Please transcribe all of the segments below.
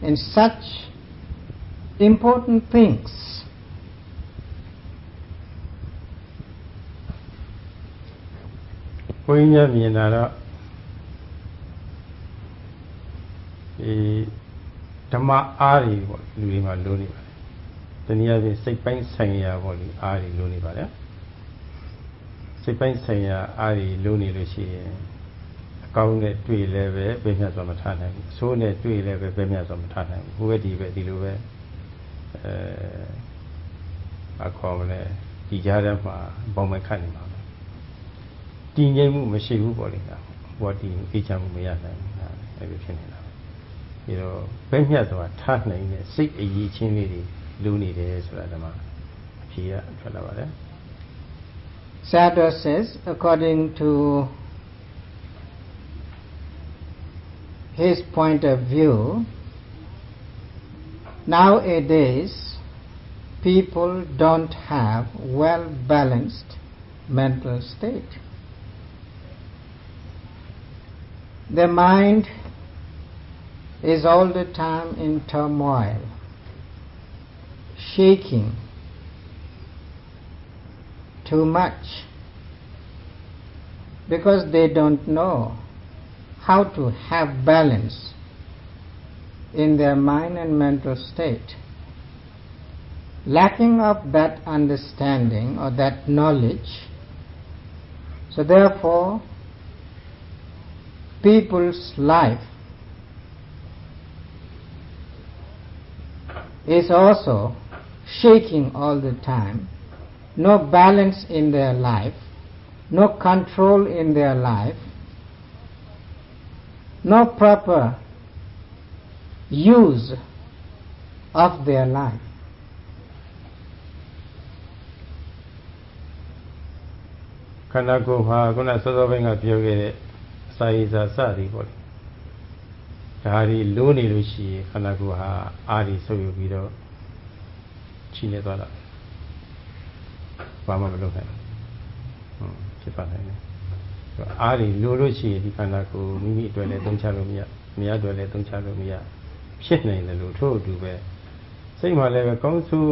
in such important things. ဘုန်းကြီးများမြင်တာတော့ဓမ္မအားတွေပေါ့လူတွေမှာလိုနေပါတယ်။တနည်းအားဖြင့်စိတ်ပိုင်းဆိုင်ရာပေါ့လေအားတွေလိုနေပါတယ်။စိတ်ပိုင်းဆိုင်ရာအားတွေလိုနေလို့ရှိရင်အကောင်းနဲ့တွေ့လည်းပဲပြည့်မြတ်စွာမထားနိုင်ဘူး။အဆိုးနဲ့တွေ့လည်းပဲပြည့်မြတ်စွာမထားနိုင်ဘူး။ဘုရားဒီပဲဒီလိုပဲခေါ်မလဲဒီကြားထဲမှာပုံမှန်ခတ်နေမှာပဲ။တည်ငြိမ်မှုမရှိဘူးပေါ့လေ။ဘောဒီအေးချမ်းမှုမရနိုင်ဘူး။အဲ့လိုဖြစ်နေတာ။ပြီးတော့ပြည့်မြတ်စွာထားနိုင်တဲ့စိတ်အရေးချင်းလေးတွေလိုနေတယ်ဆိုတာဓမ္မအဖြေရထွက်လာပါတယ်။ Sayadaw says, according to his point of view, nowadays people don't have well-balanced mental state. Their mind is all the time in turmoil, shaking too much, because they don't know how to have balance in their mind and mental state. Lacking of that understanding or that knowledge, so therefore people's life is also shaking all the time, no balance in their life, no control in their life, no proper use of their life. ခန္ဓာကိုယ်မှာခုနစောစောပိုင်းကပြောခဲ့တဲ့စာရေးစာစသည်ပေါ့လေဒါတွေလိုးနေလို့ရှိရင်ခန္ဓာကိုယ်ဟာအားတွေဆုပ်ယူပြီးတော့ချီနေသွားတာဘာမှမလုပ်နိုင်ဘူးဖြစ်သွားနိုင်တယ်အားတွေလိုးလို့ရှိရင်ဒီခန္ဓာကိုယ်မိမိအတွက်လည်းသုံးချလို့မရမရအတွက်လည်းသုံးချလို့မရဖြစ်နိုင်တယ်လို့ထို့အတူပဲစိတ်မှာလည်းပဲကောင်းဆိုး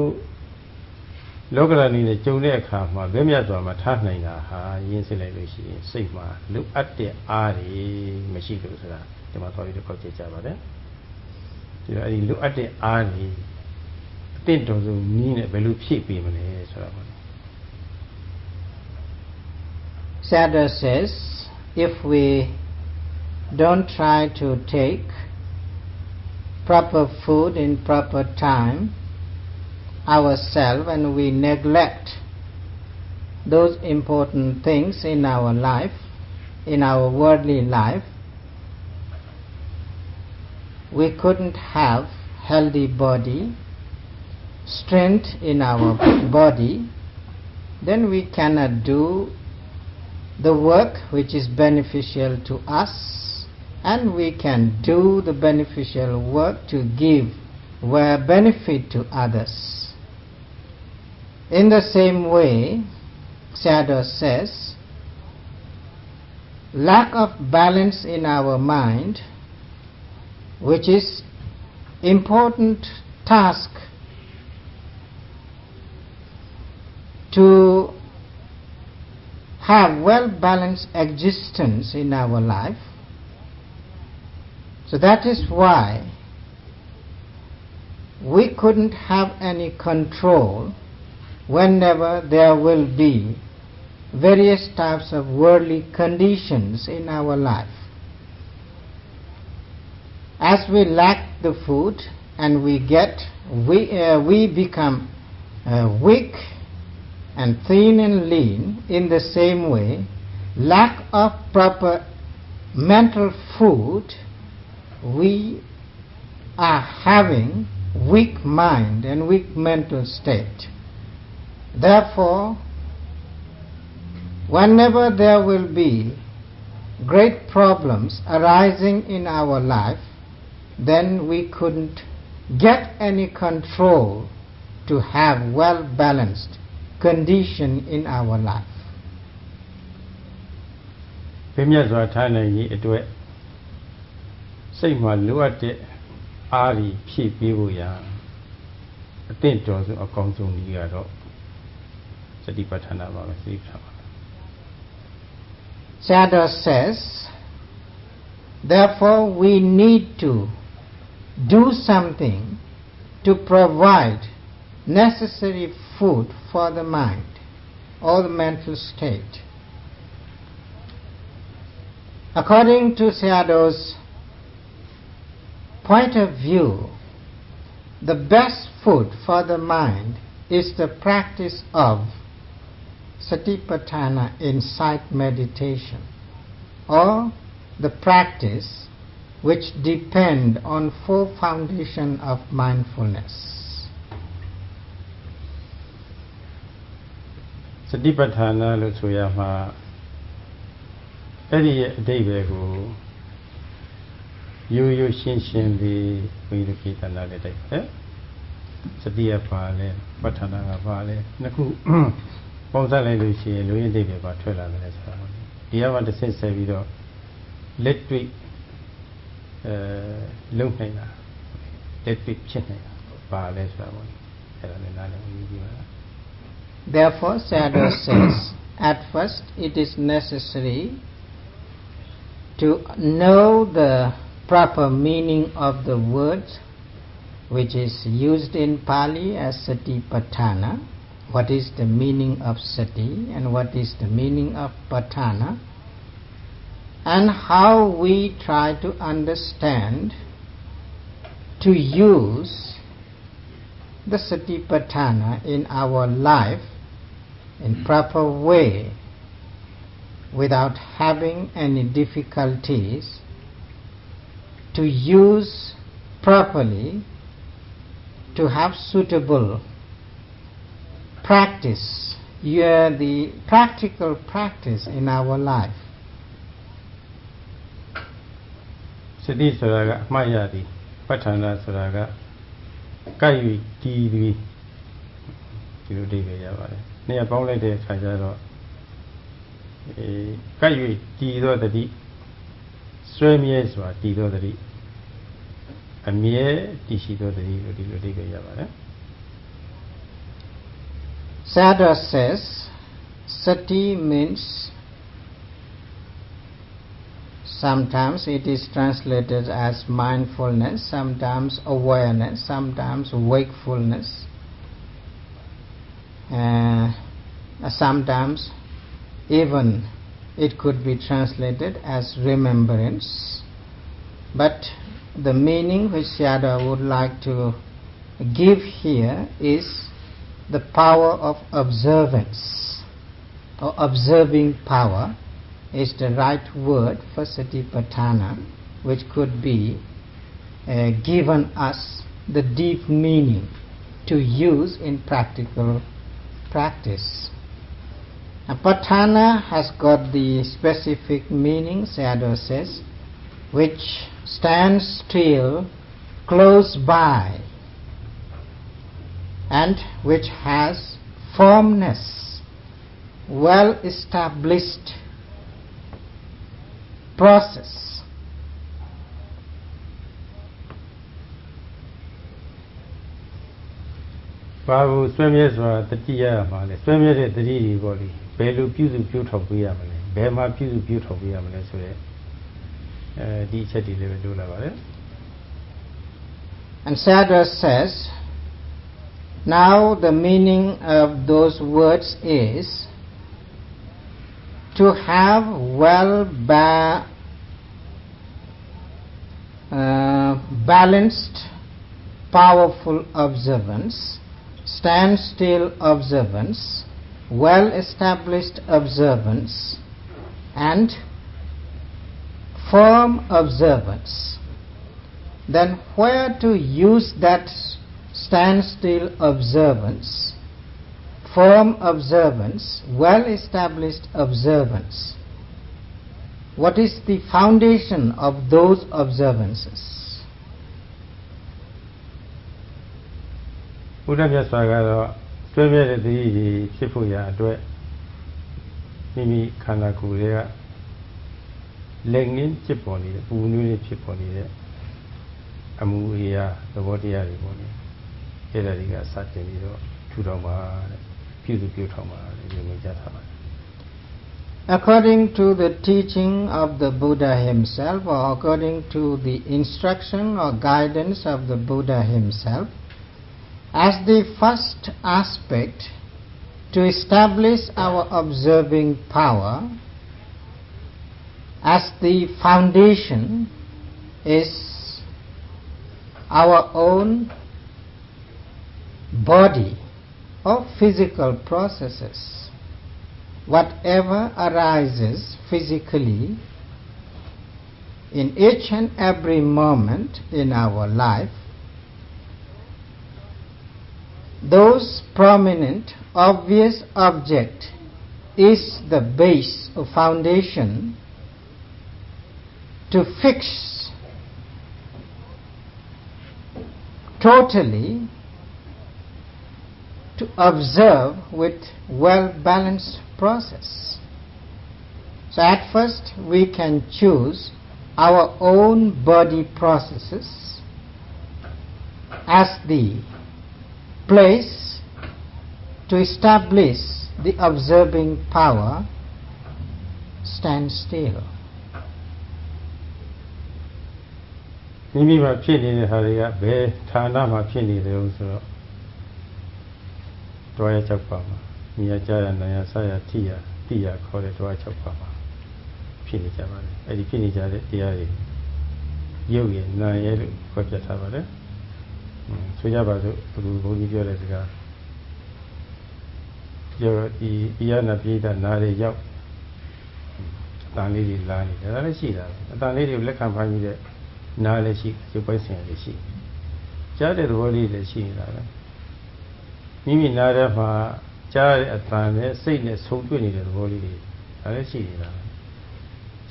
လောကရဏီနဲ့ကြုံတဲ့အခါမှာဘယ်မြတ်စွာမှာထားနိုင်တာဟာရင်းစစ်လိုက်လို့ရှိရင်စိတ်မှာလိုအပ်တဲ့အားတွေမရှိလို့ဆိုတာဒီမှာသွားပြီးတော့ခေါ်ကြည့်ကြပါတယ်ဒီတော့အဲဒီလိုအပ်တဲ့အားတွေအတင့်တော်ဆုံးနည်းနဲ့ဘယ်လိုဖြည့်ပေးမလဲဆိုတာပေါ့ Sayadaw says, if we don't try to take proper food in proper time ourselves and we neglect those important things in our life, in our worldly life, we couldn't have healthy body, strength in our body, then we cannot do the work which is beneficial to us, and we can do the beneficial work to give benefit to others. In the same way, Sayadaw says, lack of balance in our mind, which is important task to have well-balanced existence in our life. So that is why we couldn't have any control whenever there will be various types of worldly conditions in our life. As we lack the food and we become weak and thin and lean, in the same way, lack of proper mental food, we are having weak mind and weak mental state. Therefore, whenever there will be great problems arising in our life, then we couldn't get any control to have well-balanced condition in our life. ပြည့်မြတ်စွာထားနိုင်ရေးအတွက်စိတ်မှာလိုအပ်တဲ့ Ari Pi Bibuya a tintos or consum Nigaro Satipatthana Bhavasi. Sayadaw says, therefore we need to do something to provide necessary food for the mind or the mental state. According to Sayadaw's point of view, the best food for the mind is the practice of Satipatthana insight meditation, or the practice which depend on four foundations of mindfulness. Satipatthana lo soyama eri adebe ko yo shin shin li Vedakitana le dai Satiya pa le Patthana ga pa le naku ပုံစံလိုက်လို့ရှိရင်လူရင်းတိတ်ပဲပါထွက်လာတယ်ဆိုတာဒီကမှတစ်ဆင့်ဆက်ပြီးတော့လက်တွေ့လုံနိုင်တာလက်တွေ့ဖြစ်နေတာပါလဲဆိုတာပေါ့အဲ့ဒါလည်းနားလည်ပြီးပြီပါ Therefore Sayadaw says at first it is necessary to know the proper meaning of the word which is used in Pali as Satipatthana. What is the meaning of sati and what is the meaning of patthana, and how we try to understand to use the satipatthana in our life in proper way without having any difficulties, to use properly, to have suitable practice, the practical practice in our life. Sati suraga mayadi, patthana suraga kayu tibi. Kilo dibe yabare. Neya paung like the khajaro kayu tido tadi, swemiye swa tido tadi, amiye tishido tadi kilo dibe yabare. Sayadaw says sati means, sometimes it is translated as mindfulness, sometimes awareness, sometimes wakefulness, sometimes even it could be translated as remembrance. But the meaning which Sayadaw would like to give here is the power of observance, or observing power is the right word for Satipatthana, which could be given us the deep meaning to use in practical practice. Patthana has got the specific meaning, Sayadaw says, which stands still close by and which has firmness, well established process. Babu swemye swa tatiya ma le swemye de tati ri po li be lu pyu su pyu thok piya ma le be ma pyu su pyu thok piya ma le so de di chet di le lo la ba le. And Sayadaw says, now the meaning of those words is to have balanced, powerful observance, standstill observance, well-established observance, and firm observance. Then where to use that standstill observance, firm observance, well-established observance? What is the foundation of those observances? Buddha Vyasaကတော့ဆွေးမြဲတဲ့တတိကြီးဖြစ်ဖို့ရာအတွက်မိမိခန္ဓာကိုယ်တွေကလက်ငင်းဖြစ်ပေါ်နေတဲ့ပူနွေးတွေဖြစ်ပေါ်နေတဲ့ amu iya the body ari boni era diga satin bido thudong ba pyu thong ba le me ja tha ba. According to the teaching of the Buddha himself, or according to the instruction or guidance of the Buddha himself, as the first aspect to establish our observing power, as the foundation is our own body or physical processes. Whatever arises physically in each and every moment in our life, those prominent, obvious object is the base or foundation to fix totally, to observe with well-balanced process. So at first we can choose our own body processes as the place to establish the observing power. Stand still. မိမိမှာဖြစ်နေတဲ့ဟာတွေကဘယ်ဌာနမှာဖြစ်နေတယ်ဆိုတော့တွားရ6ပါမှာမြင်ရကြားရနားရဆရထိရသိရခေါ်တဲ့တွား6ပါမှာဖြစ်နေကြပါလေအဲ့ဒီဖြစ်နေကြတဲ့တရားတွေရုပ်ရည်နာရည်လို့ခေါ်ပြထားပါလေဆိုကြပါစို့ဘုရားဘုန်းကြီးပြောတဲ့စကားပြောဒီဤရနာပိဋကနားတွေရောက်အတန်လေးတွေလာနေတယ်ဒါလည်းရှိတာအတန်လေးတွေလက်ခံဖမ်းပြီးတဲ့နားလည်းရှိရုပ်ပိုင်းဆိုင်ရာလည်းရှိကြားတဲ့သဘောလေးလည်းရှိနေတာပဲမိမိနားထဲမှာကြားတဲ့အတန်နဲ့စိတ်နဲ့ဆုံတွေ့နေတဲ့သဘောလေးတွေဒါလည်းရှိနေတာ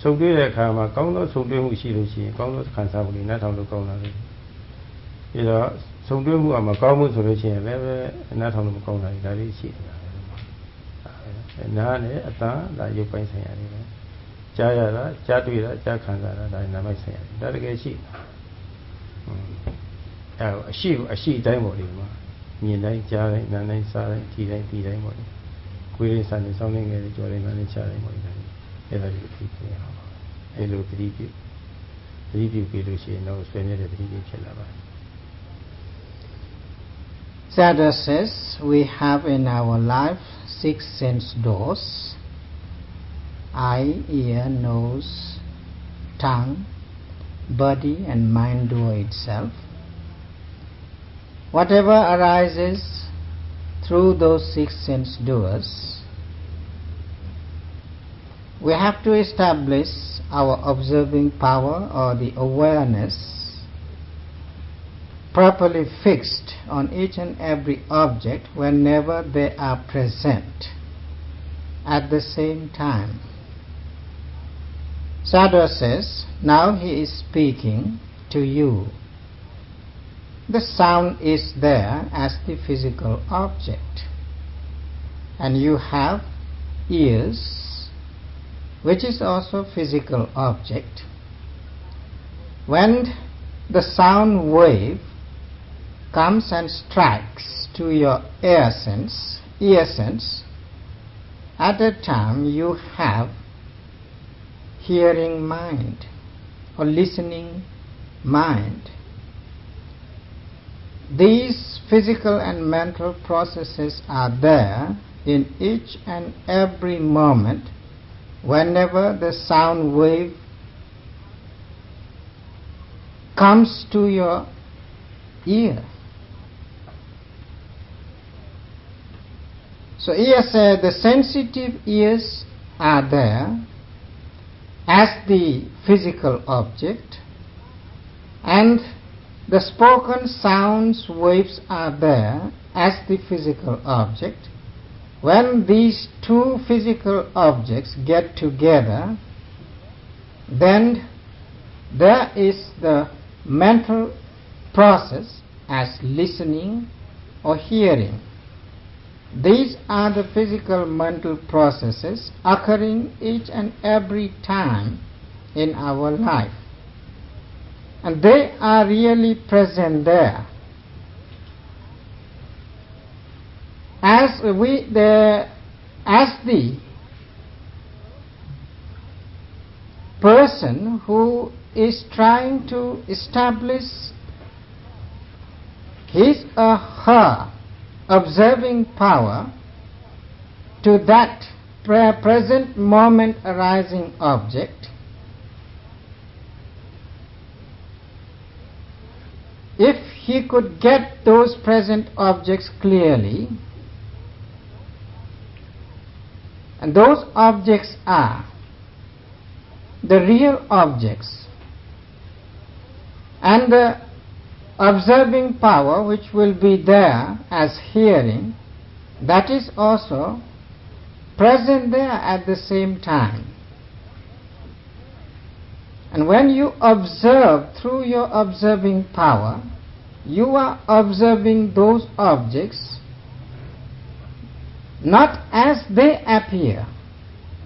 ဆုံတွေ့တဲ့အခါမှာကောင်းသောဆုံတွေ့မှုရှိလို့ရှိရင်ကောင်းသောခံစားမှုတွေနားထောင်လို့ကောင်းတာလေပြီးတော့ဆုံတွေ့မှုအမကောင်းမှုဆိုလို့ရှိရင်လည်းပဲနားထောင်လို့မကောင်းတာဒါလေးရှိနေတာနားနဲ့အတန်ဒါရုပ်ပိုင်းဆိုင်ရာတွေပဲကြားရတာကြားတွေ့တာကြားခံစားတာဒါနာမိုက်ဆိုင်ရာဒါတကယ်ရှိအရှိတိုင်းပေါ်ဒီမှာမြင်တိုင်းကြားတိုင်းနားတိုင်းစားတိုင်းထိတိုင်းပြီးတိုင်းပေါ်ဒီကိုယ်လေးစံနေစောင်းနေငယ်လေးကြော်လေးနားလေးချတိုင်းပေါ်ဒီအဲ့ဒါကြီးဖြစ်နေအောင်အဲ့လိုတတိပြုပြီးလို့ရှိရင်တော့ဆွေးနေတဲ့တတိပြုဖြစ်လာပါတယ် Sayadaw says we have in our life 6 sense doors: eye, ear, nose, tongue, body and mind door itself. Whatever arises through those 6 sense doors, we have to establish our observing power or the awareness properly fixed on each and every object whenever they are present at the same time. Sayadaw says, now he is speaking to you. The sound is there as the physical object, and you have ears, which is also physical object. When the sound wave comes and strikes to your ear sense, at that time you have hearing mind or listening mind. These physical and mental processes are there in each and every moment whenever the sound wave comes to your ear. So ears, the sensitive ears are there as the physical object, and the spoken sounds waves are there as the physical object. When these two physical objects get together, then there is the mental process as listening or hearing. These are the physical mental processes occurring each and every time in our life. and they are really present there. As the person who is trying to establish his or her observing power to that present moment arising object, if he could get those present objects clearly, and those objects are the real objects, and the observing power which will be there as hearing, that is also present there at the same time. And when you observe through your observing power, you are observing those objects not as they appear,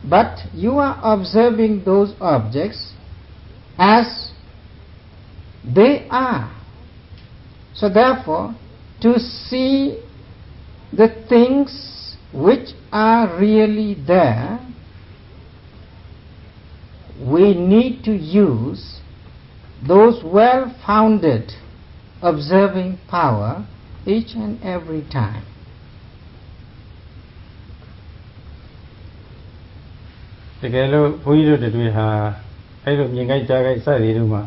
but you are observing those objects as they are. So therefore, to see the things which are really there, we need to use those well-founded observing power each and every time. တကယ်လို့ဘုန်းကြီးတို့တွေဟာအဲ့လိုမြင်ကြိုက်ကြားကြိုက်စသည်တို့မှာ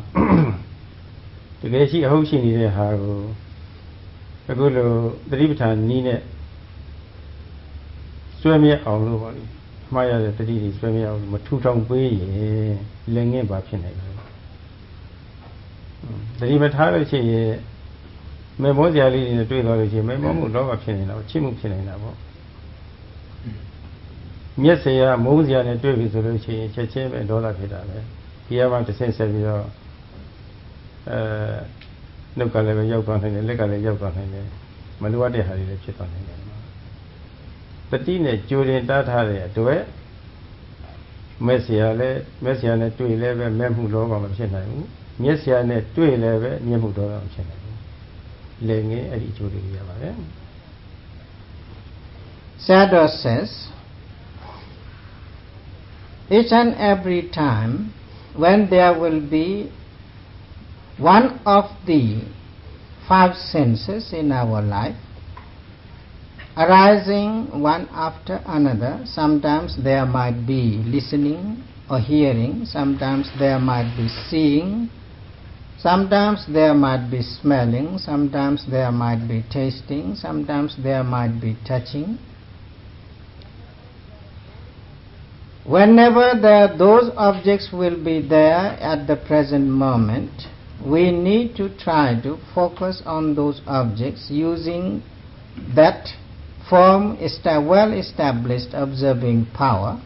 တကယ်ရှိအဟုတ်ရှိနေတဲ့ဟာကိုအခုလိုသတိပဋ္ဌာန်နည်းနဲ့ဆွဲမြဲအောင်လို့ပါလိမှားရတဲ့တတိတွေဆွဲမြဲအောင်မထူထောင်ပေးရင်လည်းငင့်ပါဖြစ်နိုင်တယ်တတိမထားလို့ရှိရင်မေမောစရာလေးတွေနဲ့တွေ့သွားလို့ရှိရင်မေမောမှုလောဘဖြစ်နေတာပေါ့ချစ်မှုဖြစ်နေတာပေါ့မျက်စရာမုန်းစရာနဲ့တွေ့ပြီဆိုလို့ရှိရင်ချက်ချင်းပဲဒေါသဖြစ်တာပဲဒီကမှတစ်ဆင့်ဆက်ပြီးတော့နှုတ်ကလည်းပဲရောက်သွားနိုင်တယ်လက်ကလည်းရောက်သွားနိုင်တယ်မလိုအပ်တဲ့ဟာတွေလည်းဖြစ်သွားနိုင်တယ်တတိနဲ့ကြိုတင်တားထားတဲ့အတွက်မျက်စရာနဲ့တွေ့လည်းပဲမဲ့မှုလောဘမဖြစ်နိုင်ဘူးမျက်စရာနဲ့တွေ့လည်းပဲမျက်မှုဒေါသမဖြစ်နိုင်ဘူးလည်းငယ်အဲ့ဒီအကျိုးတွေရပါတယ် Sayadaw says, each and every time when there will be one of the five senses in our life arising one after another, sometimes there might be listening or hearing, sometimes there might be seeing, sometimes there might be smelling, sometimes there might be tasting, sometimes there might be touching. Whenever those objects will be there at the present moment, we need to try to focus on those objects using that well-established observing power.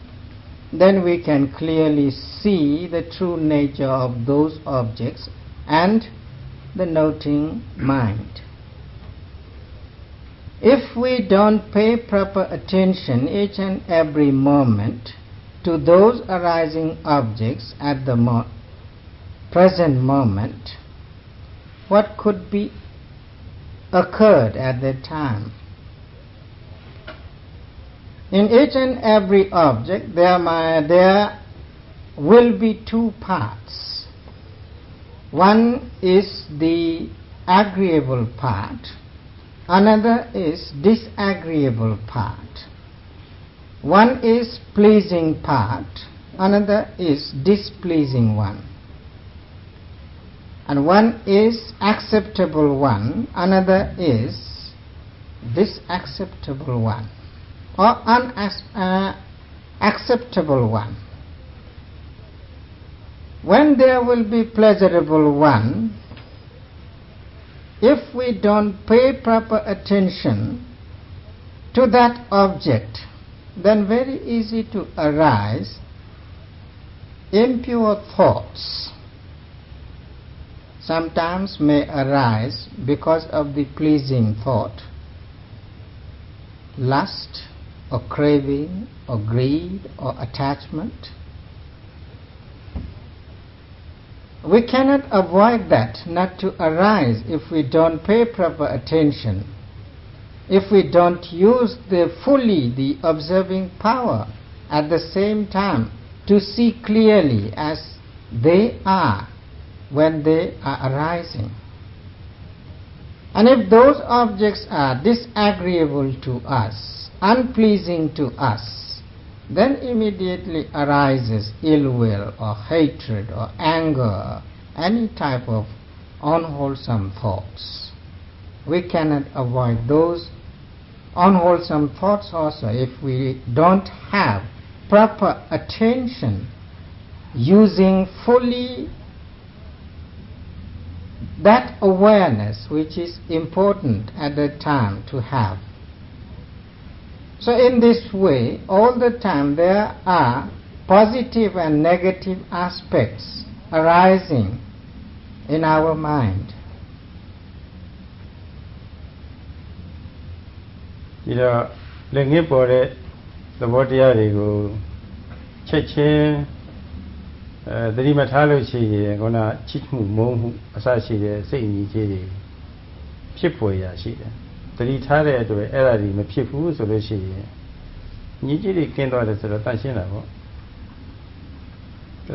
Then we can clearly see the true nature of those objects and the noting mind. If we don't pay proper attention each and every moment to those arising objects at the present moment, what could be occurred at that time? In each and every object there will be two parts. One is the agreeable part, another is disagreeable part. One is pleasing part, another is displeasing one. And one is acceptable one, another is disacceptable one or unacceptable one. When there will be pleasurable one, if we don't pay proper attention to that object, then very easy to arise impure thoughts. Sometimes may arise because of the pleasing thought, lust or craving or greed or attachment. we cannot avoid that not to arise if we don't pay proper attention, if we don't use fully the observing power at the same time to see clearly as they are when they are arising. And if those objects are disagreeable to us, unpleasing to us, then immediately arises ill will or hatred or anger, any type of unwholesome thoughts. We cannot avoid those unwholesome thoughts also if we don't have proper attention, using fully that awareness which is important at the time to have. So in this way, all the time there are positive and negative aspects arising in our mind. ဒီတော့လက်ငင်းပေါ်တဲ့သဘောတရားတွေကိုချက်ချင်းသတိမထားလို့ရှိရင်ခုနချစ်မှုမုန်းမှုအစရှိတဲ့စိတ်အညီကြီးတွေဖြစ်ပေါ်ရရှိတယ်သတိထားတဲ့အတွက်အဲ့ဒါတွေမဖြစ်ဘူးဆိုလို့ရှိရင်ညီကြီးတွေကင်းသွားတယ်ဆိုတော့တန့်ရှင်းတာပေါ့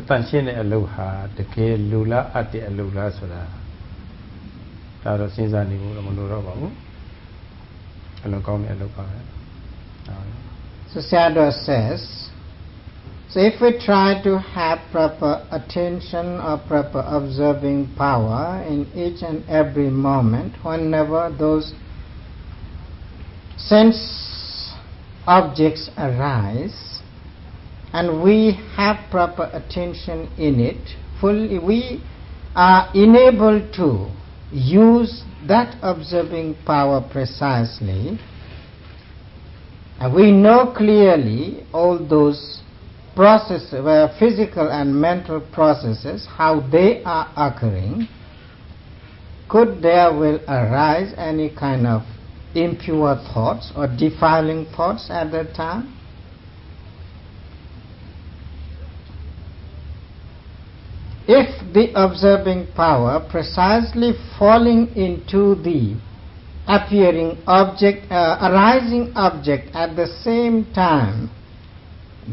တန့်ရှင်းတဲ့အလုပ်ဟာတကယ်လူလားအပ်တဲ့အလုပ်လားဆိုတာဒါတော့စဉ်းစားနေဖို့တော့မလိုတော့ပါဘူးအလုံးကောင်းတဲ့အလုပ်ပါပဲ So Sayadaw says, so if we try to have proper attention or proper observing power in each and every moment, whenever those sense objects arise, and we have proper attention in it, fully we are enabled to use that observing power precisely, and we know clearly all those processes, physical and mental processes, how they are occurring. Could there will arise any kind of impure thoughts or defiling thoughts at that time? If the observing power precisely falling into the appearing object, arising object at the same time,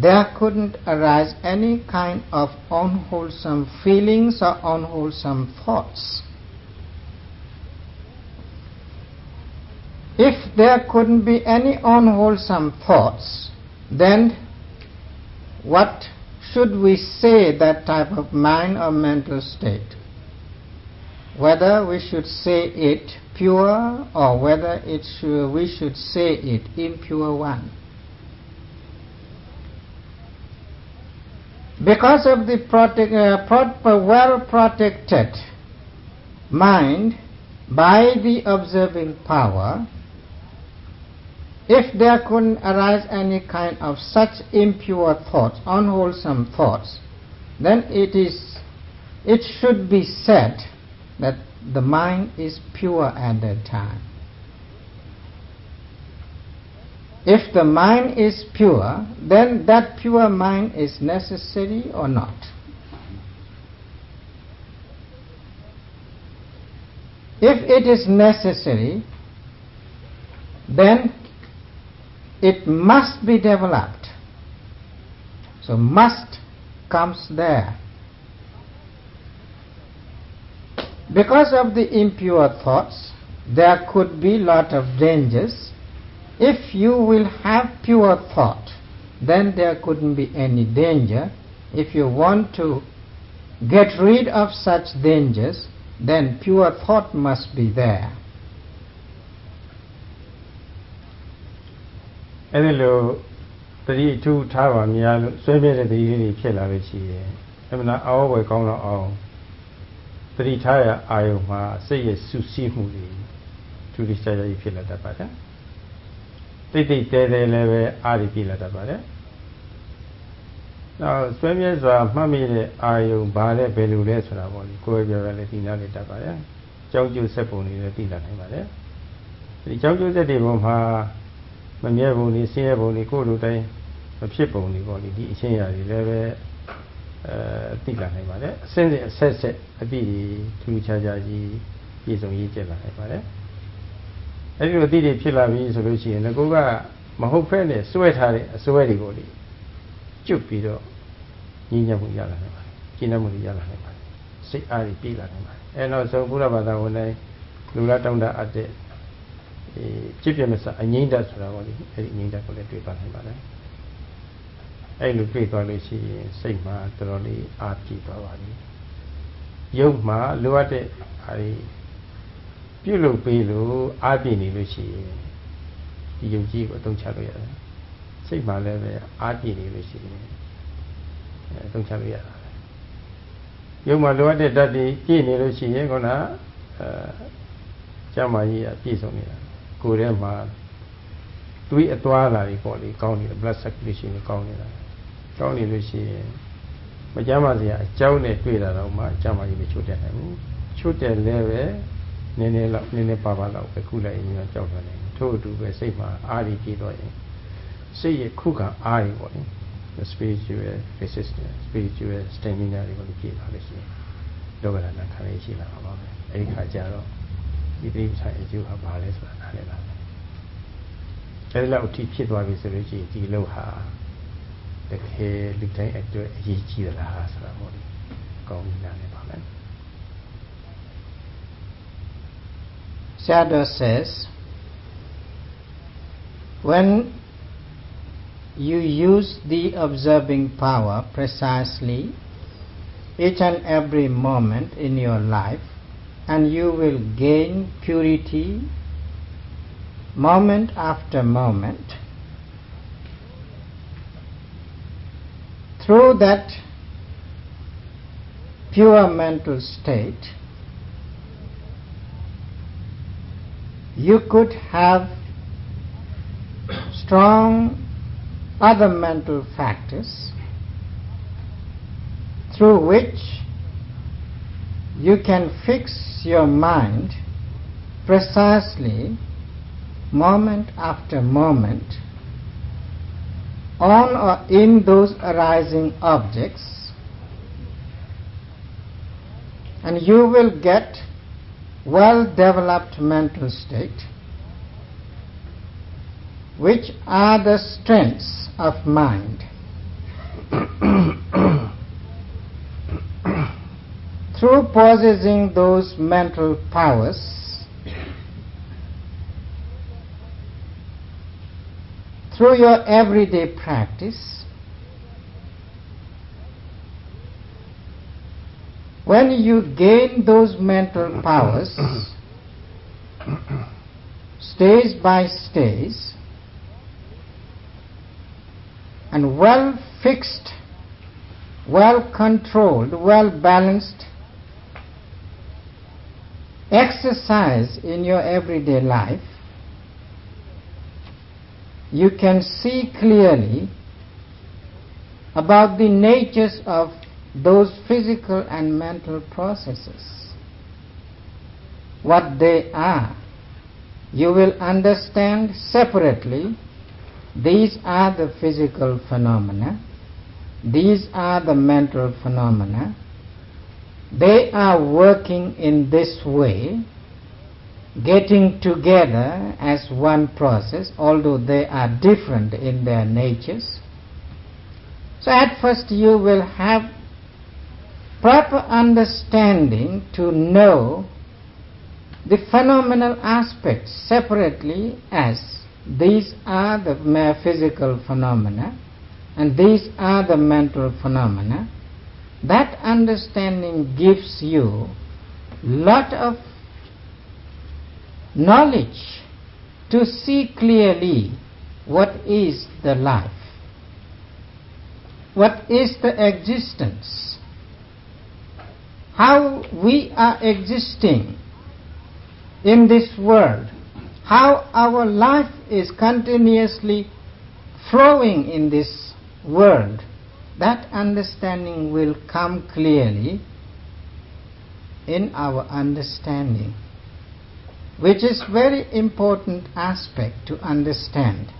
there couldn't arise any kind of unwholesome feelings or unwholesome thoughts. If there couldn't be any unwholesome thoughts, then what should we say that type of mind or mental state? Whether we should say it pure or whether we should say it impure one. Because of the proper well-protected mind by the observing power, if there couldn't arise any kind of such impure thoughts, unwholesome thoughts, then it should be said that the mind is pure at that time. If the mind is pure, then that pure mind is necessary or not? If it is necessary, then it must be developed. So must comes there. Because of the impure thoughts, there could be lot of dangers. If you will have pure thought, then there couldn't be any danger. If you want to get rid of such dangers, then pure thought must be there. အဲ့ဒီလိုတတိအထူးထားပါများလို့ဆွဲပြတဲ့တတိလေးတွေဖြစ်လာလို့ရှိရင်အမှန်တရားအောဝယ်ကောင်းတော့အောင်တတိထားရအာယုံမှာစိတ်ရဲ့စုစည်းမှုတွေထူးထူးခြားခြားကြီးဖြစ်လာတတ်ပါတယ်တိတ်တိတ်တဲတဲလည်းပဲအားရပြလာတတ်ပါတယ်နောက်ဆွဲမြဲစွာမှတ်မိတဲ့အာယုံဘာလဲဘယ်လိုလဲဆိုတာပေါ့လေကိုယ်ပြောရလဲသိနာလေတတ်ပါတယ်ကြောင်းကျိုးဆက်ပုံတွေလည်းသိလာနိုင်ပါတယ်ဒီကြောင်းကျိုးဆက်တွေပေါ်မှာမမြဲပုံတွေဆင်းရဲပုံတွေကိုယ်လိုတိုင်းမဖြစ်ပုံတွေပေါ့လေဒီအချင်းရာတွေလည်းပဲ သိလာနိုင်ပါတယ်အစဉ်စဉ်အဆက်ဆက်အတိတွေထူးခြားခြားကြီးပြည့်စုံရေးကျက်လာနိုင်ပါတယ်အဲဒီလိုအတိတွေဖြစ်လာပြီဆိုလို့ရှိရင်ကိုကမဟုတ်ဖက်နဲ့စွဲထားတဲ့အစွဲတွေပေါ့လေကျွတ်ပြီးတော့ညီညွတ်မှုရလာနိုင်ပါတယ်ကျင့်တတ်မှုရလာနိုင်ပါတယ်စိတ်အားတွေပြေးလာနိုင်ပါတယ်အဲနောက်ဆုံးဘုရားဘာသာဝင်တိုင်းလူလားတောင်းတအပ်တဲ့จิตပြမစအငိမ့်တဆိုတာပေါ့လေအဲဒီအငိမ့်တကိုလည်းတွေ့ပါနိုင်ပါတယ်အဲ့လိုတွေ့သွားလို့ရှိရင်စိတ်မှာတော်တော်လေးအားပြည့်သွားပါပြီရုပ်မှာလိုအပ်တဲ့အဲဒီပြုလုပ်ပေးလို့အားပြည့်နေလို့ရှိရင်ဒီယုံကြည်ကိုအသုံးချလို့ရတယ်စိတ်မှာလည်းပဲအားပြည့်နေလို့ရှိရင်အသုံးချလို့ရတယ်ရုပ်မှာလိုအပ်တဲ့ဓာတ်တွေပြည့်နေလို့ရှိရင်ခေါင်းကျမ်းမာရေးအပြည့်စုံနေတာကိုယ်ထဲမှာသွေးအသွားလာတွေပေါ့လေကောင်းနေတယ် blood circulation တွေကောင်းနေတာကောင်းနေလို့ရှိရင်မကျမ်းမာစရာအကြောင်းနဲ့တွေ့တာတော့မှကျမ်းမာရေးမချို့တဲ့နိုင်ဘူးချို့တဲ့လည်းပဲနည်းနည်းပါလောက်ပဲခုလိုက်ရင်ကြောက်တယ်ထို့အတူပဲစိတ်မှာအားရကြည့်တော့ရင်စိတ်ရဲ့ခုခံအားတွေပေါ့လေ spiritual resistance spiritual stamina တွေကိုကြည့်ပါလို့ရှိရင်လောကဓာတ်ခံရရှိလာပါပါမယ်အဲဒီခါကျတော့ဒီတိဆိုင်အကျိုးဟာဘာလဲဆိုတာနားလည်လာတယ်အဲဒီလောက်အထိဖြစ်သွားပြီဆိုလို့ရှိရင်ဒီလောက်ဟာတကယ်လူတိုင်းအတွက်အရေးကြီးသလားဆိုတာပေါ့လေကောင်းနားလည်ပါမယ် Sayadaw says, when you use the observing power precisely each and every moment in your life, and you will gain purity moment after moment. Through that pure mental state, you could have strong other mental factors through which you can fix your mind precisely moment after moment on or in those arising objects, and you will get well-developed mental state, which are the strengths of mind. Through possessing those mental powers, through your everyday practice, when you gain those mental powers, stage by stage, and well fixed, well controlled, well balanced exercise in your everyday life, you can see clearly about the natures of those physical and mental processes, what they are. You will understand separately, these are the physical phenomena, these are the mental phenomena, they are working in this way, getting together as one process, although they are different in their natures. So at first you will have proper understanding to know the phenomenal aspects separately, as these are the physical phenomena and these are the mental phenomena. That understanding gives you lot of knowledge to see clearly what is the life, what is the existence, how we are existing in this world, how our life is continuously flowing in this world. That understanding will come clearly in our understanding, which is very important aspect to understand.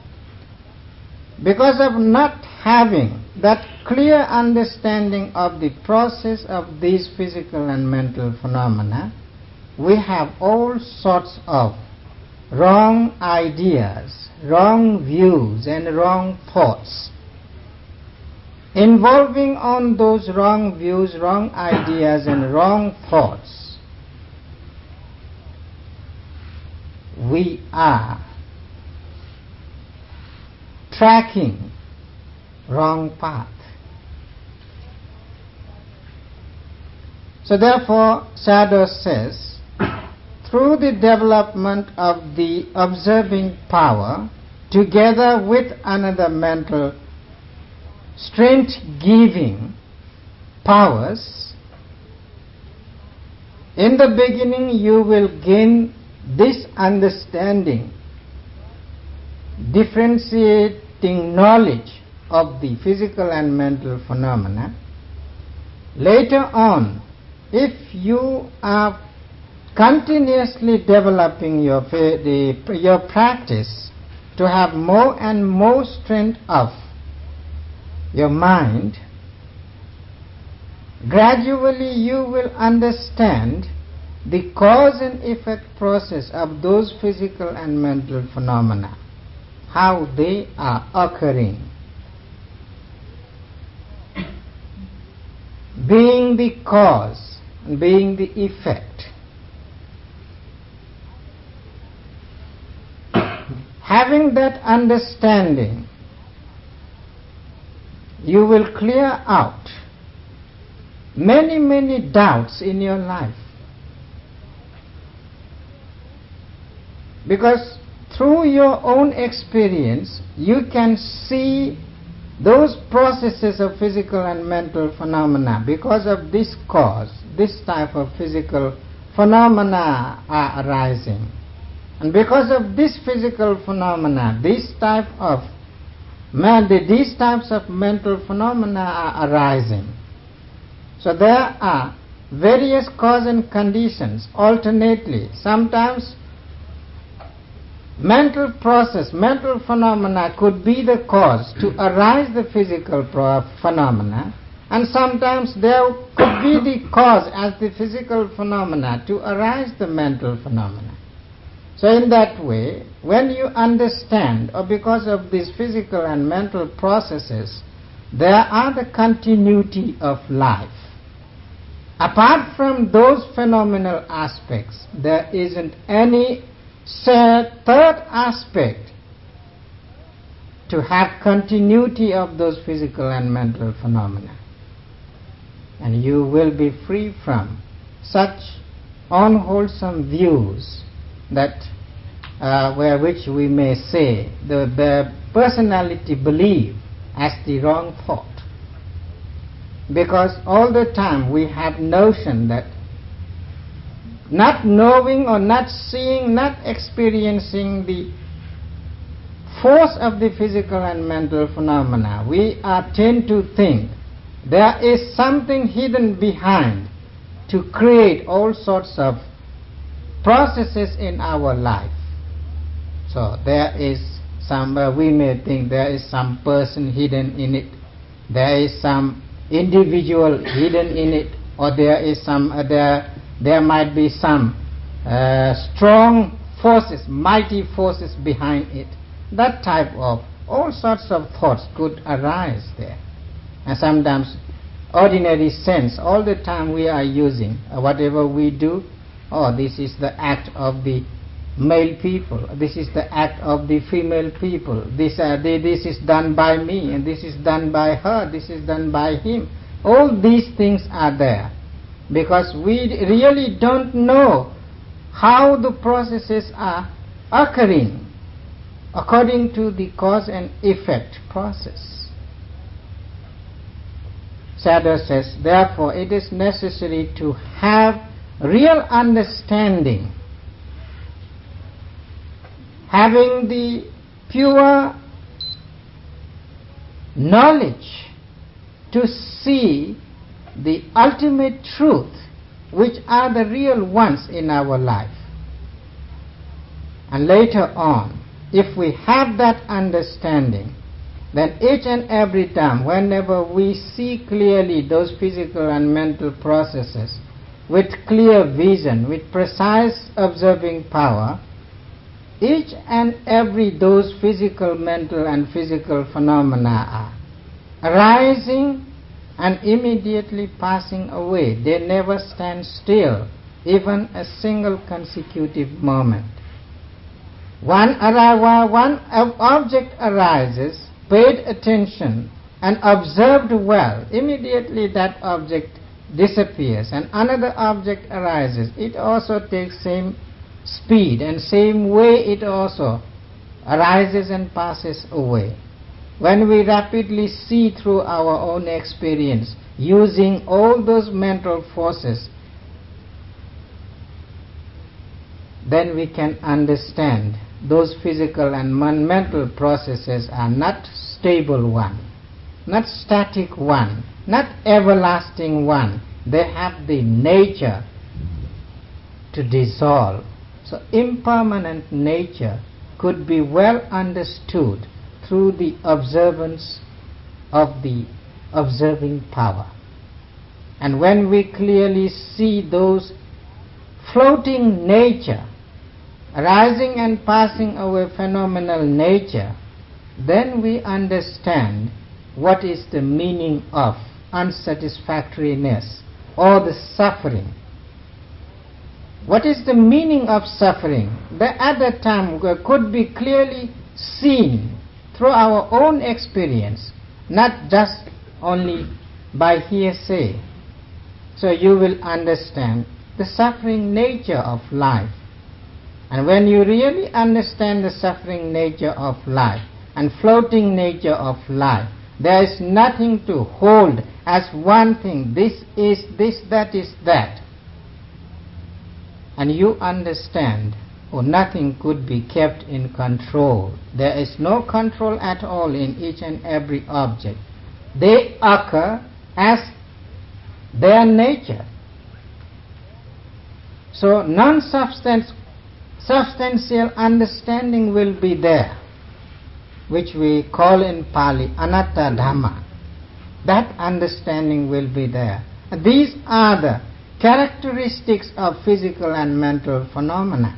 because of not having that clear understanding of the process of these physical and mental phenomena, we have all sorts of wrong ideas, wrong views and wrong thoughts. Involving on those wrong views, wrong ideas and wrong thoughts, we are tracking wrong path. So therefore, Sayadaw says, through the development of the observing power, together with another mental strength-giving powers, in the beginning you will gain this understanding, differentiating knowledge of the physical and mental phenomena. Later on, if you are continuously developing your practice to have more and more strength of your mind, gradually you will understand the cause and effect process of those physical and mental phenomena, how they are occurring, being the cause and being the effect. Having that understanding, you will clear out many doubts in your life. Because through your own experience, you can see those processes of physical and mental phenomena. Because of this cause, this type of physical phenomena are arising. And because of this physical phenomena, these types of mental phenomena are arising. So there are various cause and conditions alternately. Sometimes mental phenomena could be the cause to arise the physical phenomena, and sometimes there could be the cause as the physical phenomena to arise the mental phenomena. So in that way, when you understand, or because of these physical and mental processes, there are the continuity of life. Apart from those phenomenal aspects, there isn't any third aspect to have continuity of those physical and mental phenomena. And you will be free from such unwholesome views that which we may say the personality believe as the wrong thought. Because all the time we have notion that not knowing or not seeing, not experiencing the force of the physical and mental phenomena, we tend to think there is something hidden behind to create all sorts of processes in our life. So there is some, we may think there is some person hidden in it, there is some individual hidden in it, or there is some, there might be some strong forces, mighty forces behind it. That type of all sorts of thoughts could arise there. And sometimes ordinary sense, all the time we are using, whatever we do, oh, this is the act of the male people, this is the act of the female people, this is done by me, and this is done by her, this is done by him. All these things are there because we really don't know how the processes are occurring according to the cause and effect process. Sayadaw says, therefore it is necessary to have real understanding, having the pure knowledge to see the ultimate truth, which are the real ones in our life. And later on, if we have that understanding, then each and every time, whenever we see clearly those physical and mental processes with clear vision, with precise observing power, each and every those physical, mental and physical phenomena are arising and immediately passing away. They never stand still, even a single consecutive moment. One object arises, paid attention and observed well, immediately that object disappears, and another object arises. It also takes same speed and same way it also arises and passes away. When we rapidly see through our own experience, using all those mental forces, then we can understand those physical and mental processes are not stable one, not static one, not everlasting one. They have the nature to dissolve. So impermanent nature could be well understood through the observance of the observing power. And when we clearly see those floating nature, arising and passing away phenomenal nature, then we understand what is the meaning of unsatisfactoriness or the suffering. What is the meaning of suffering? That at that time could be clearly seen through our own experience, not just only by hearsay. So you will understand the suffering nature of life. And when you really understand the suffering nature of life and floating nature of life, there is nothing to hold as one thing. This is this, that is that. And you understand, nothing could be kept in control. There is no control at all in each and every object. They occur as their nature. So substantial understanding will be there, which we call in Pali anatta dhamma. That understanding will be there. These are the characteristics of physical and mental phenomena,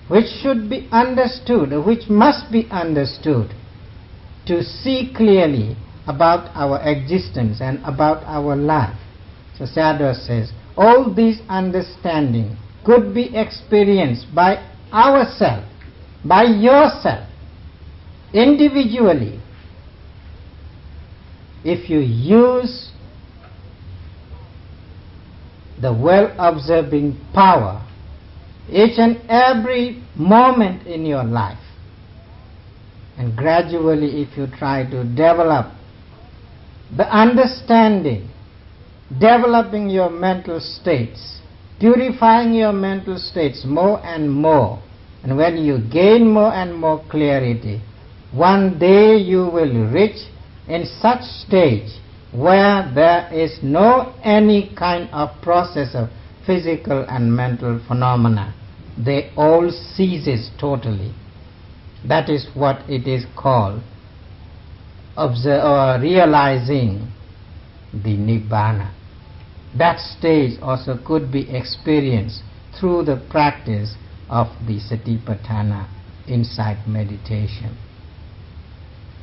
which should be understood, which must be understood to see clearly about our existence and about our life. So Sayadaw says, all these understanding could be experienced by ourselves, by yourself, individually, if you use the well-observing power each and every moment in your life. And gradually, if you try to develop the understanding, developing your mental states, purifying your mental states more and more, and when you gain more and more clarity, one day you will reach in such stage where there is no any kind of process of physical and mental phenomena. They all ceases totally. That is what it is called realizing the Nibbana. That stage also could be experienced through the practice of the Satipatthana insight meditation.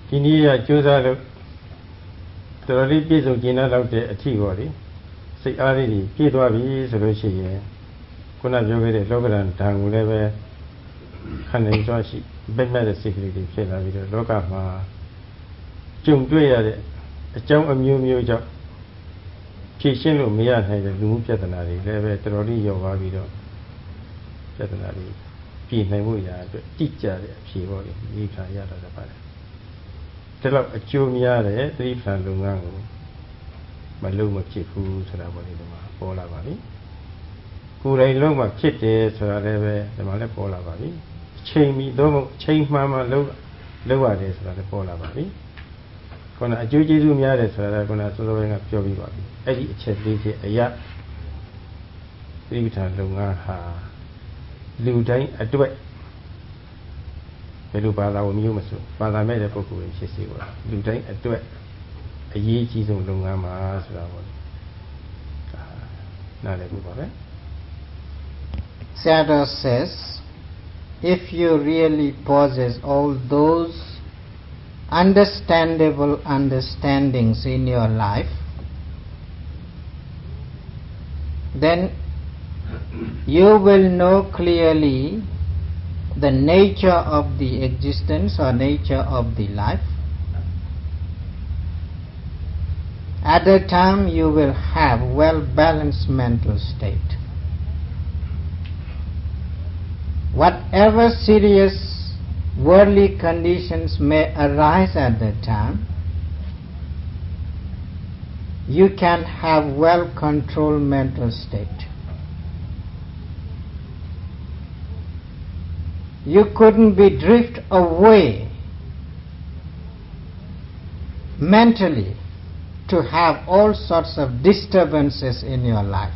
ဒီနေ့ကကြိုးစားလို့တော်တော်လေးပြည့်စုံကျင့်လောက်တဲ့အထီပေါ့လေစိတ်အားလေးကြီးပြည့်သွားပြီဆိုလို့ရှိရင်ခုနပြောခဲ့တဲ့လောကဓာတ်ဓာတ်ကိုလည်းပဲခံနိုင်စွာရှိပြည့်မဲ့တဲ့စိတ်ကလေးတွေဖြစ်လာပြီးတော့လောကမှာကြုံတွေ့ရတဲ့အကြောင်းအမျိုးမျိုးကြောင့်ဖြေရှင်းလို့မရနိုင်တဲ့လူမှုပြဿနာတွေလည်းပဲတော်တော်လေးရောက်သွားပြီးတော့ပြဿနာတွေပြည်နိုင်ဖို့ရာအတွက်တိကျတဲ့အဖြေပေါ့လေဒီခါရတာလည်းပါတယ်ဒါတော့အကျိုးများတဲ့သတိပဋ္ဌာန်လုပ်ငန်းကိုမလုပ်မဖြစ်ဘူးဆိုတာပေါ့လေဒီမှာပေါ်လာပါပြီကိုယ်တိုင်လုံးမှဖြစ်တယ်ဆိုတာလည်းပဲဒီမှာလည်းပေါ်လာပါပြီအချိန်မီတော့အချိန်မှန်မှလုပ်ရတယ်ဆိုတာလည်းပေါ်လာပါပြီခုနအကျိုးကျေးဇူးများတယ်ဆိုတာလည်းခုနစောစောပိုင်းကပြောပြီးပါပြီအဲ့ဒီအချက်လေးချက်အရာသတိပဋ္ဌာန်လုပ်ငန်းဟာလူတိုင်းအတွက် ဘယ်လိုဘာသာဝင်မျိုးမဆိုဘာသာမဲ့တဲ့ပုဂ္ဂိုလ်ဖြစ်စေပေါ့လူတိုင်းအတွက်အရေးကြီးဆုံးလုပ်ငန်းပါဆိုတာပေါ့နားလည်ဖို့ပါပဲ Sayadaw says, if you really possess all those understandable understandings in your life, then you will know clearly the nature of the existence or nature of the life. At that time you will have well-balanced mental state. Whatever serious worldly conditions may arise at that time, you can have well-controlled mental state. You couldn't be drift away mentally to have all sorts of disturbances in your life.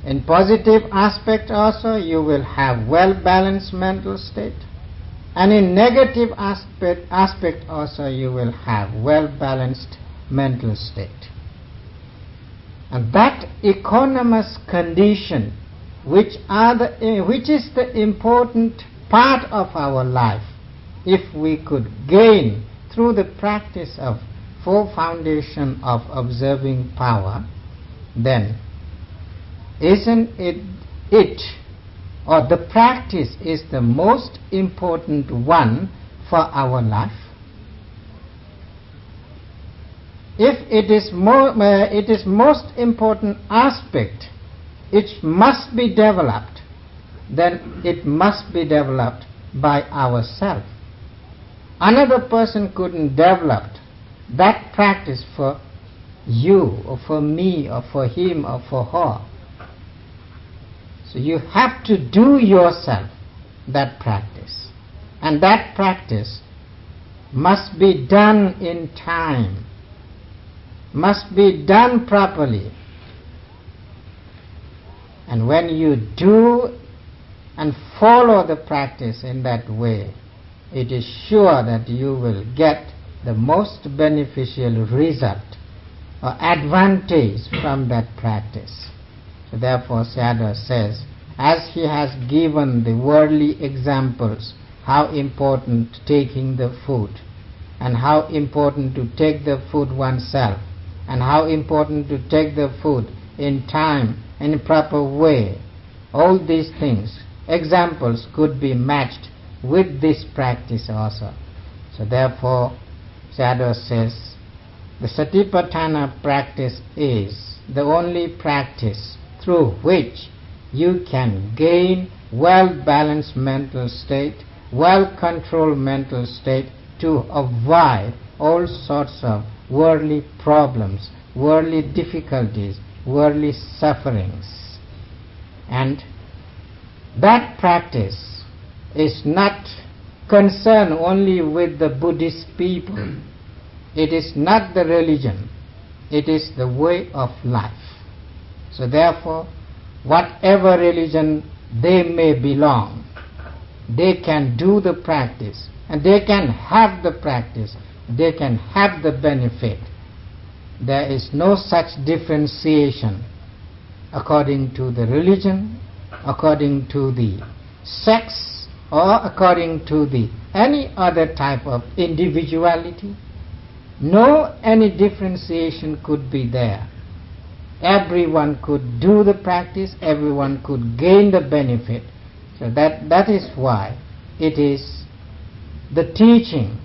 In positive aspect also you will have well-balanced mental state, and in negative aspect also you will have well-balanced mental state. And that equanimous condition which is the important part of our life, if we could gain through the practice of four foundation of observing power, then isn't it or the practice is the most important one for our life? If it is most important aspect, it must be developed, then it must be developed by ourselves. Another person couldn't develop that practice for you or for me or for him or for her. So you have to do yourself that practice, and that practice must be done in time, must be done properly. And when you do and follow the practice in that way, it is sure that you will get the most beneficial result or advantage from that practice. So therefore Sayadaw says, as he has given the worldly examples, how important taking the food, and how important to take the food oneself, and how important to take the food in time, in a proper way, all these things, examples could be matched with this practice also. So therefore Sayadaw says, the Satipatthana practice is the only practice through which you can gain well-balanced mental state, well-controlled mental state to avoid all sorts of worldly problems, worldly difficulties, worldly sufferings. And that practice is not concerned only with the Buddhist people. It is not the religion, it is the way of life. So therefore, whatever religion they may belong, they can do the practice, and they can have the practice, they can have the benefit. There is no such differentiation according to the religion, according to the sex, or according to the any other type of individuality. No any differentiation could be there. Everyone could do the practice, everyone could gain the benefit. So that is why it is the teaching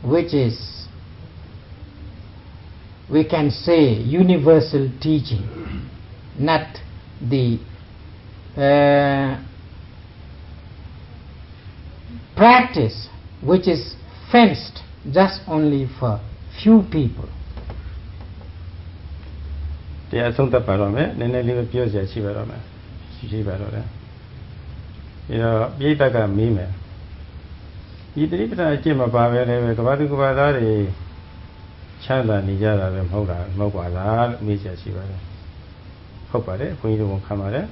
which is, we can say, universal teaching, not the practice which is fenced just only for few people. တရားဆုံးသက်ပါတော့မယ်နည်းနည်းလေးပြောစရာရှိပါတော့မယ်ရှိပါတော့တယ်ပြီးတော့ပြိတ္တကမေးမယ်ဒီတိပ္ပဏအကျင့်မပါပဲလည်းပဲကဘာသူကဘာသားတွေချမ်းသာနေကြတာပဲမဟုတ်ပါလားလို့မေးစရာရှိပါတယ်ဟုတ်ပါတယ်ဘုန်းကြီးတို့ကခံပါတယ်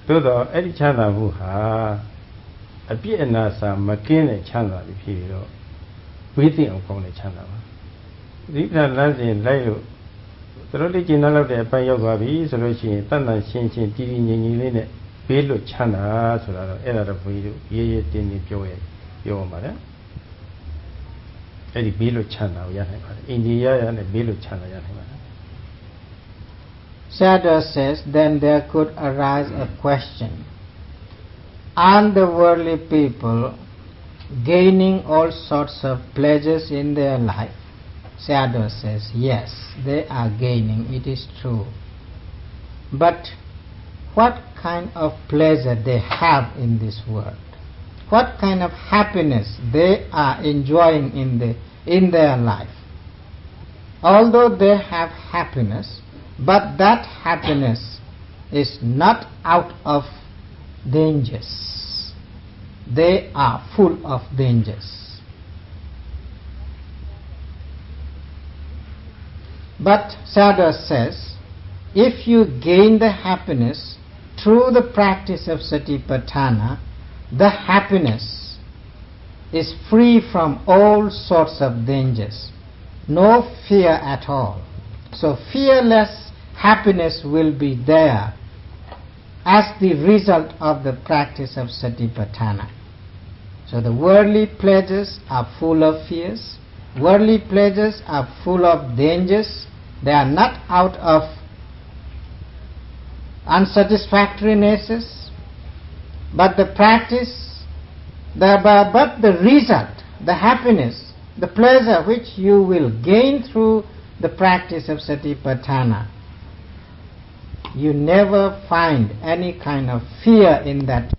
သို့တော့အဲ့ဒီချမ်းသာမှုဟာအပြည့်အနာစာမကင်းတဲ့ချမ်းသာပြီးဖြစ်ပြီးတော့ဝိသိအောင်ကောင်းတဲ့ချမ်းသာပါဒီကလမ်းစဉ်လိုက်လို့သူတို့လေ့ကျင့်လောက်တဲ့အပိုင်းရောက်သွားပြီဆိုလို့ရှိရင်တန်တန်ရှင်းရှင်းတည်တည်ငြိမ်ငြိမ်လေးနဲ့ဘေးလွတ်ချမ်းသာဆိုတာတော့အဲ့ဒါတော့ဘုန်းကြီးတို့ရေးရေးတင်းတင်းပြောပါလေအဲ့ဒီဘေးလွတ်ချမ်းသာကိုရနိုင်ပါတယ်အိန္ဒိယရနဲ့ဘေးလွတ်ချမ်းသာရနိုင်ပါတယ် Sayadaw says, then there could arise a question. Aren't the worldly people gaining all sorts of pleasures in their life? Sayadaw says, yes, they are gaining, it is true. But what kind of pleasure they have in this world? What kind of happiness they are enjoying in their life? Although they have happiness, but that happiness is not out of dangers. They are full of dangers. But Sayadaw says, if you gain the happiness through the practice of Satipatthana, the happiness is free from all sorts of dangers, no fear at all. So fearless happiness will be there as the result of the practice of Satipatthana. So the worldly pleasures are full of fears, worldly pleasures are full of dangers, they are not out of unsatisfactorinesses, but the practice, but the result, the happiness, the pleasure which you will gain through the practice of Satipatthana, you never find any kind of fear in that